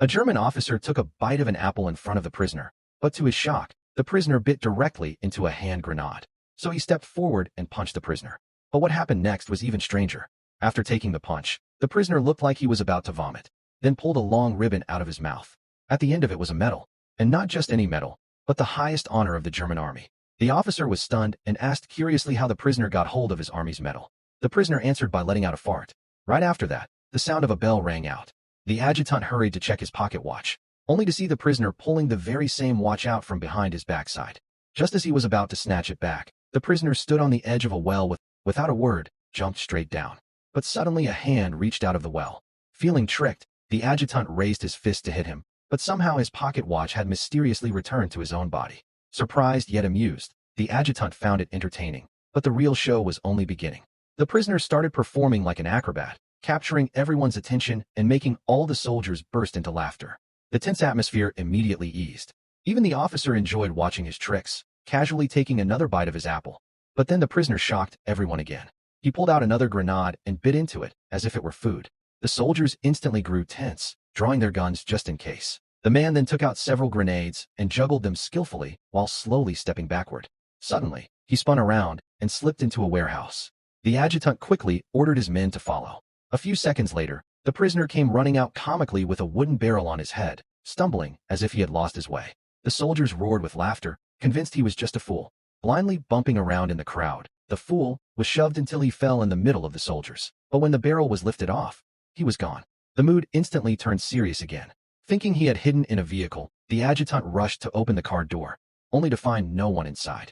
A German officer took a bite of an apple in front of the prisoner, but to his shock, the prisoner bit directly into a hand grenade. So he stepped forward and punched the prisoner. But what happened next was even stranger. After taking the punch, the prisoner looked like he was about to vomit, then pulled a long ribbon out of his mouth. At the end of it was a medal, and not just any medal, but the highest honor of the German army. The officer was stunned and asked curiously how the prisoner got hold of his army's medal. The prisoner answered by letting out a fart. Right after that, the sound of a bell rang out. The adjutant hurried to check his pocket watch, only to see the prisoner pulling the very same watch out from behind his backside. Just as he was about to snatch it back, the prisoner stood on the edge of a well without a word, jumped straight down. But suddenly a hand reached out of the well. Feeling tricked, the adjutant raised his fist to hit him, but somehow his pocket watch had mysteriously returned to his own body. Surprised yet amused, the adjutant found it entertaining, but the real show was only beginning. The prisoner started performing like an acrobat, capturing everyone's attention and making all the soldiers burst into laughter. The tense atmosphere immediately eased. Even the officer enjoyed watching his tricks, casually taking another bite of his apple. But then the prisoner shocked everyone again. He pulled out another grenade and bit into it, as if it were food. The soldiers instantly grew tense, drawing their guns just in case. The man then took out several grenades and juggled them skillfully while slowly stepping backward. Suddenly, he spun around and slipped into a warehouse. The adjutant quickly ordered his men to follow. A few seconds later, the prisoner came running out comically with a wooden barrel on his head, stumbling as if he had lost his way. The soldiers roared with laughter, convinced he was just a fool. Blindly bumping around in the crowd, the fool was shoved until he fell in the middle of the soldiers. But when the barrel was lifted off, he was gone. The mood instantly turned serious again. Thinking he had hidden in a vehicle, the adjutant rushed to open the car door, only to find no one inside.